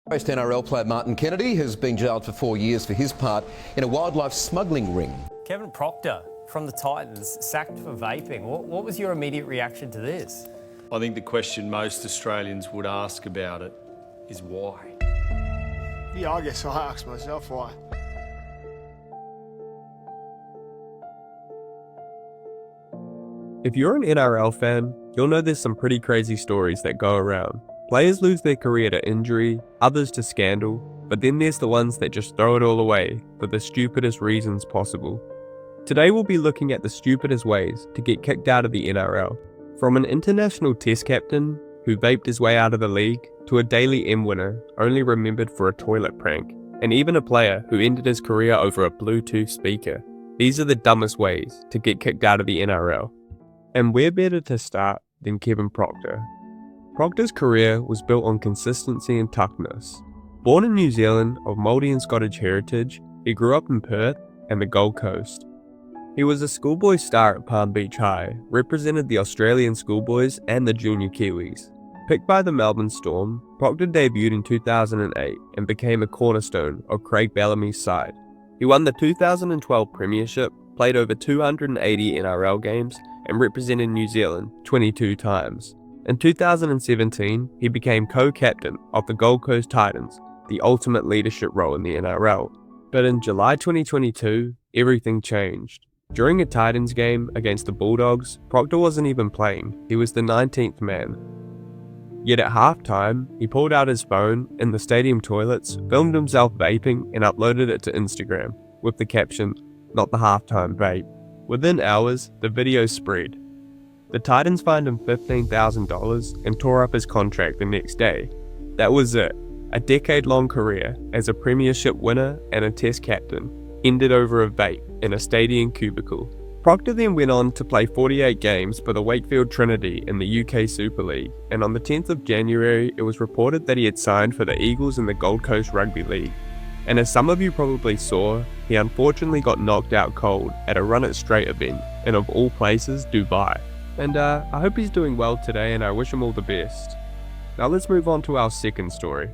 Most NRL player Martin Kennedy has been jailed for 4 years for his part in a wildlife smuggling ring. Kevin Proctor from the Titans sacked for vaping. What was your immediate reaction to this? I think the question most Australians would ask about it is why. Yeah, I guess I ask myself why. If you're an NRL fan, you'll know there's some pretty crazy stories that go around. Players lose their career to injury, others to scandal, but then there's the ones that just throw it all away for the stupidest reasons possible. Today we'll be looking at the stupidest ways to get kicked out of the NRL. From an international test captain who vaped his way out of the league, to a Daily M winner only remembered for a toilet prank, and even a player who ended his career over a Bluetooth speaker. These are the dumbest ways to get kicked out of the NRL. And where better to start than Kevin Proctor? Proctor's career was built on consistency and toughness. Born in New Zealand of Māori and Scottish heritage, he grew up in Perth and the Gold Coast. He was a schoolboy star at Palm Beach High, represented the Australian schoolboys and the junior Kiwis. Picked by the Melbourne Storm, Proctor debuted in 2008 and became a cornerstone of Craig Bellamy's side. He won the 2012 Premiership, played over 280 NRL games, and represented New Zealand 22 times. In 2017, he became co-captain of the Gold Coast Titans, the ultimate leadership role in the NRL. But in July 2022, everything changed. During a Titans game against the Bulldogs, Proctor wasn't even playing, he was the 19th man. Yet at halftime, he pulled out his phone in the stadium toilets, filmed himself vaping and uploaded it to Instagram, with the caption, "Not the halftime vape." Within hours, the video spread. The Titans fined him $15,000 and tore up his contract the next day. That was it. A decade-long career as a premiership winner and a test captain ended over a vape in a stadium cubicle. Proctor then went on to play 48 games for the Wakefield Trinity in the UK Super League, and on the 10th of January it was reported that he had signed for the Eagles in the Gold Coast Rugby League. And as some of you probably saw, he unfortunately got knocked out cold at a Run It Straight event in, of all places, Dubai. And I hope he's doing well today and I wish him all the best. Now let's move on to our second story.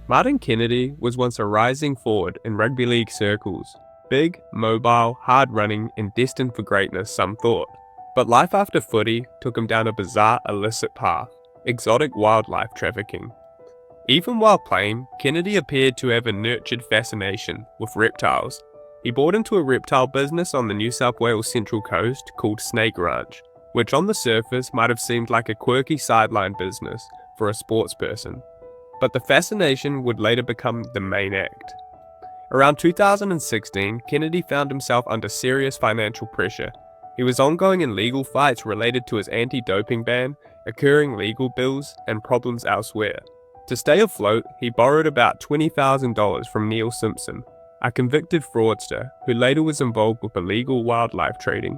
Martin Kennedy was once a rising forward in rugby league circles. Big, mobile, hard running and destined for greatness, some thought. But life after footy took him down a bizarre illicit path, exotic wildlife trafficking. Even while playing, Kennedy appeared to have a nurtured fascination with reptiles. He bought into a reptile business on the New South Wales Central Coast called Snake Ranch, which on the surface might have seemed like a quirky sideline business for a sports person. But the fascination would later become the main act. Around 2016, Kennedy found himself under serious financial pressure. He was ongoing in legal fights related to his anti-doping ban, occurring legal bills, and problems elsewhere. To stay afloat, he borrowed about $20,000 from Neil Simpson, a convicted fraudster who later was involved with illegal wildlife trading.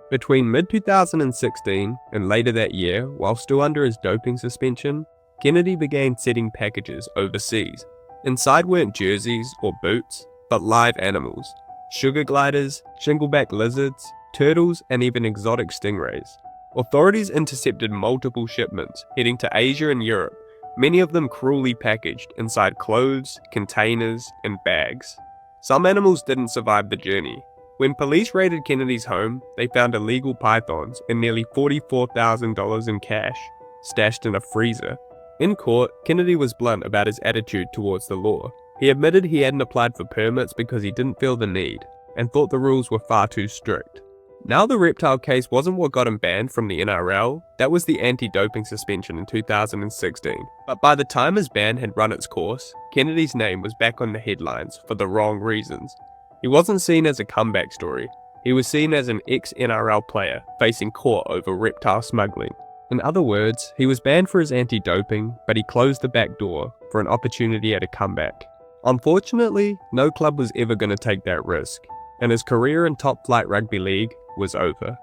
Between mid-2016 and later that year, while still under his doping suspension, Kennedy began sending packages overseas. Inside weren't jerseys or boots, but live animals. Sugar gliders, shingleback lizards, turtles, and even exotic stingrays. Authorities intercepted multiple shipments heading to Asia and Europe, many of them cruelly packaged inside clothes, containers, and bags. Some animals didn't survive the journey. When police raided Kennedy's home, they found illegal pythons and nearly $44,000 in cash, stashed in a freezer. In court, Kennedy was blunt about his attitude towards the law. He admitted he hadn't applied for permits because he didn't feel the need, and thought the rules were far too strict. Now the reptile case wasn't what got him banned from the NRL, that was the anti-doping suspension in 2016. But by the time his ban had run its course, Kennedy's name was back on the headlines for the wrong reasons. He wasn't seen as a comeback story, he was seen as an ex-NRL player facing court over reptile smuggling. In other words, he was banned for his anti-doping, but he closed the back door for an opportunity at a comeback. Unfortunately, no club was ever going to take that risk, and his career in top-flight rugby league was over.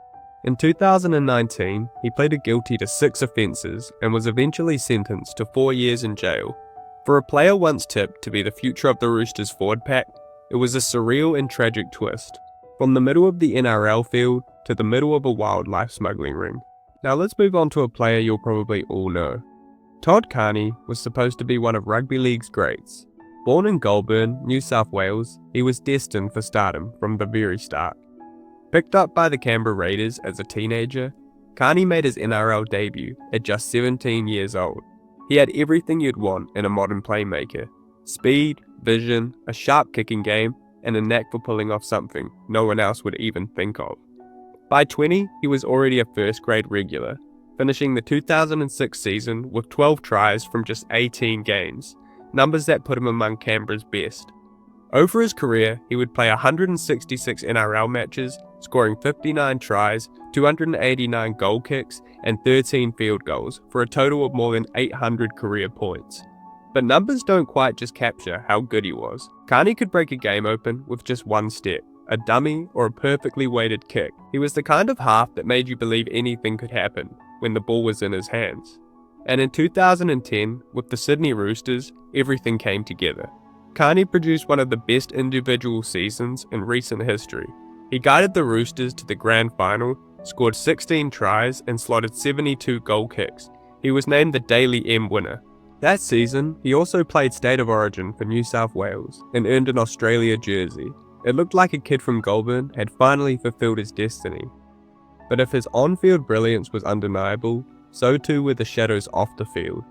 In 2019, he pleaded guilty to 6 offences and was eventually sentenced to 4 years in jail. For a player once tipped to be the future of the Roosters forward pack, it was a surreal and tragic twist. From the middle of the NRL field to the middle of a wildlife smuggling ring. Now let's move on to a player you'll probably all know. Todd Carney was supposed to be one of rugby league's greats. Born in Goulburn, New South Wales, he was destined for stardom from the very start. Picked up by the Canberra Raiders as a teenager, Carney made his NRL debut at just 17 years old. He had everything you'd want in a modern playmaker: speed, vision, a sharp kicking game, and a knack for pulling off something no one else would even think of. By 20, he was already a first-grade regular, finishing the 2006 season with 12 tries from just 18 games, numbers that put him among Canberra's best. Over his career, he would play 166 NRL matches, scoring 59 tries, 289 goal kicks, and 13 field goals for a total of more than 800 career points. But numbers don't quite just capture how good he was. Carney could break a game open with just one step, a dummy or a perfectly weighted kick. He was the kind of half that made you believe anything could happen when the ball was in his hands. And in 2010, with the Sydney Roosters, everything came together. Carney produced one of the best individual seasons in recent history. He guided the Roosters to the grand final, scored 16 tries and slotted 72 goal kicks. He was named the Daily M winner. That season, he also played State of Origin for New South Wales and earned an Australia jersey. It looked like a kid from Goulburn had finally fulfilled his destiny. But if his on-field brilliance was undeniable, so too were the shadows off the field.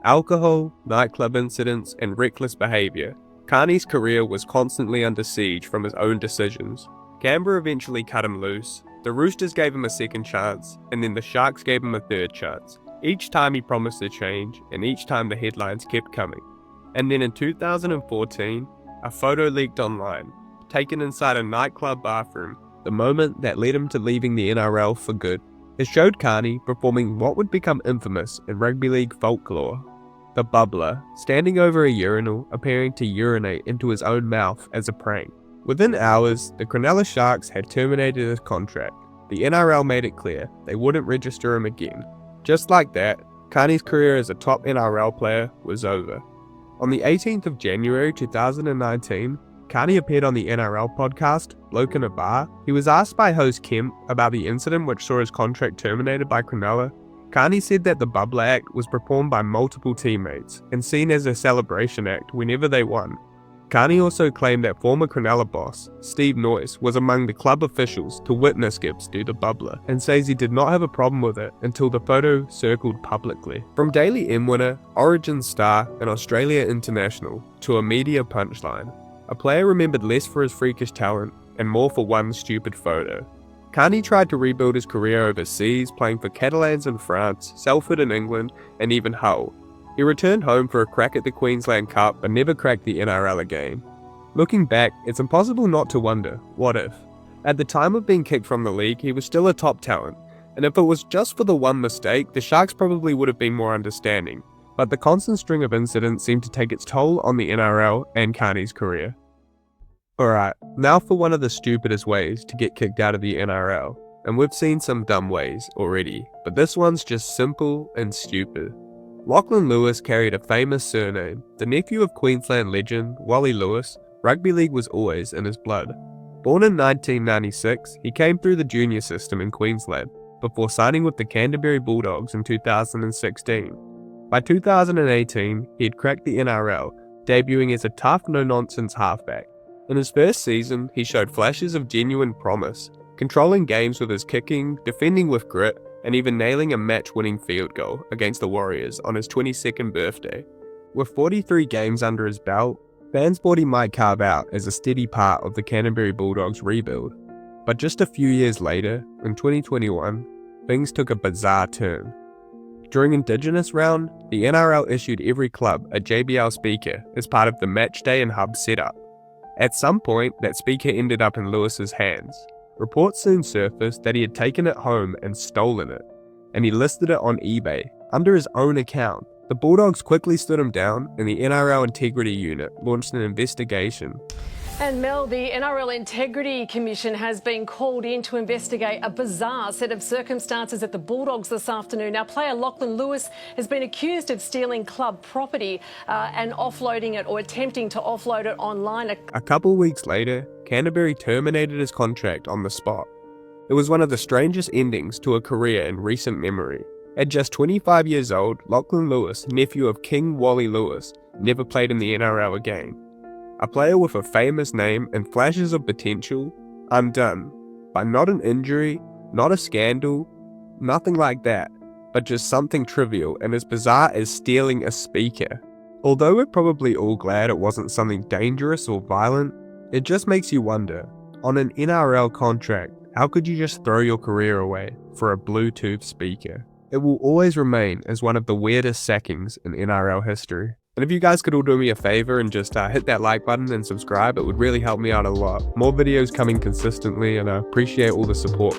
Alcohol, nightclub incidents, and reckless behaviour. Carney's career was constantly under siege from his own decisions. Canberra eventually cut him loose, the Roosters gave him a second chance, and then the Sharks gave him a third chance. Each time he promised a change, and each time the headlines kept coming. And then in 2014, a photo leaked online, taken inside a nightclub bathroom, the moment that led him to leaving the NRL for good. It showed Carney performing what would become infamous in rugby league folklore: the bubbler, standing over a urinal, appearing to urinate into his own mouth as a prank. Within hours, the Cronulla Sharks had terminated his contract. The NRL made it clear they wouldn't register him again. Just like that, Carney's career as a top NRL player was over. On the 18th of January 2019, Carney appeared on the NRL podcast, Bloke in a Bar. He was asked by host Kemp about the incident which saw his contract terminated by Cronulla. Carney said that the Bubbler Act was performed by multiple teammates and seen as a celebration act whenever they won. Carney also claimed that former Cronulla boss, Steve Noyce, was among the club officials to witness Gibbs do the bubbler, and says he did not have a problem with it until the photo circled publicly. From Daily M winner, Origin star, and Australia international, to a media punchline, a player remembered less for his freakish talent and more for one stupid photo. Carney tried to rebuild his career overseas, playing for Catalans in France, Salford in England, and even Hull. He returned home for a crack at the Queensland Cup but never cracked the NRL again. Looking back, it's impossible not to wonder, what if? At the time of being kicked from the league, he was still a top talent, and if it was just for the one mistake, the Sharks probably would have been more understanding. But the constant string of incidents seemed to take its toll on the NRL and Carney's career. Alright, now for one of the stupidest ways to get kicked out of the NRL. And we've seen some dumb ways already, but this one's just simple and stupid. Lachlan Lewis carried a famous surname. The nephew of Queensland legend Wally Lewis, rugby league was always in his blood. Born in 1996, he came through the junior system in Queensland, before signing with the Canterbury Bulldogs in 2016. By 2018, he had cracked the NRL, debuting as a tough, no-nonsense halfback. In his first season, he showed flashes of genuine promise, controlling games with his kicking, defending with grit, and even nailing a match-winning field goal against the Warriors on his 22nd birthday. With 43 games under his belt, fans thought he might carve out as a steady part of the Canterbury Bulldogs rebuild. But just a few years later, in 2021, things took a bizarre turn. During Indigenous round, the NRL issued every club a JBL speaker as part of the matchday and hub setup. At some point, that speaker ended up in Lewis's hands. Reports soon surfaced that he had taken it home and stolen it, and he listed it on eBay under his own account. The Bulldogs quickly stood him down, and the NRL Integrity Unit launched an investigation. And Mel, the NRL Integrity Commission has been called in to investigate a bizarre set of circumstances at the Bulldogs this afternoon. Now, player Lachlan Lewis has been accused of stealing club property and offloading it, or attempting to offload it online. A couple weeks later, Canterbury terminated his contract on the spot. It was one of the strangest endings to a career in recent memory. At just 25 years old, Lachlan Lewis, nephew of King Wally Lewis, never played in the NRL again. A player with a famous name and flashes of potential, undone. But not an injury, not a scandal, nothing like that, but just something trivial and as bizarre as stealing a speaker. Although we're probably all glad it wasn't something dangerous or violent, it just makes you wonder, on an NRL contract, how could you just throw your career away for a Bluetooth speaker? It will always remain as one of the weirdest sackings in NRL history. And if you guys could all do me a favor and just hit that like button and subscribe, it would really help me out a lot. More videos coming consistently, and I appreciate all the support.